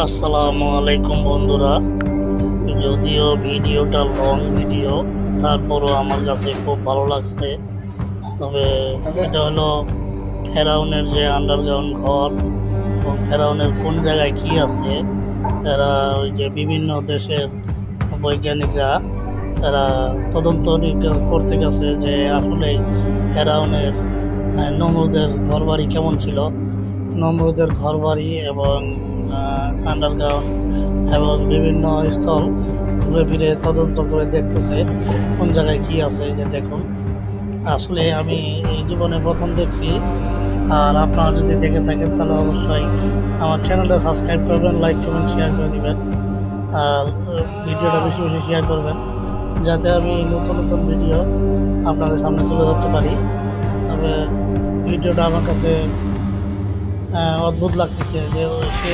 আসসালামু আলাইকুম বন্ধুরা। যদিও ভিডিওটা লং ভিডিও, তারপরও আমার কাছে খুব ভালো লাগছে। তবে এটা হলো ফেরাউনের যে আন্ডারগ্রাউন্ড ঘর এবং ফেরাউনের কোন জায়গায় কী আছে, এরা ওই যে বিভিন্ন দেশের বৈজ্ঞানিকরা এরা তদন্ত করতে গেছে যে আসলে ফেরাউনের নমরুদের ঘরবাড়ি কেমন ছিল। নমরুদের ঘরবাড়ি এবং আন্ডারগ্রাউন্ড এবং বিভিন্ন স্থল ঘুরে ফিরে তদন্ত করে দেখতেছে কোন জায়গায় কী আছে। যে দেখুন, আসলে আমি এই জীবনে প্রথম দেখছি। আর আপনারা যদি দেখে থাকেন তাহলে অবশ্যই আমার চ্যানেলটা সাবস্ক্রাইব করবেন, লাইক কমেন্ট শেয়ার করে দিবেন। আর ভিডিওটা বেশি বেশি শেয়ার করবেন, যাতে আমি নতুন নতুন ভিডিও আপনাদের সামনে তুলে ধরতে পারি। তবে ভিডিওটা আমার কাছে অদ্ভুত লাগতেছে যে সে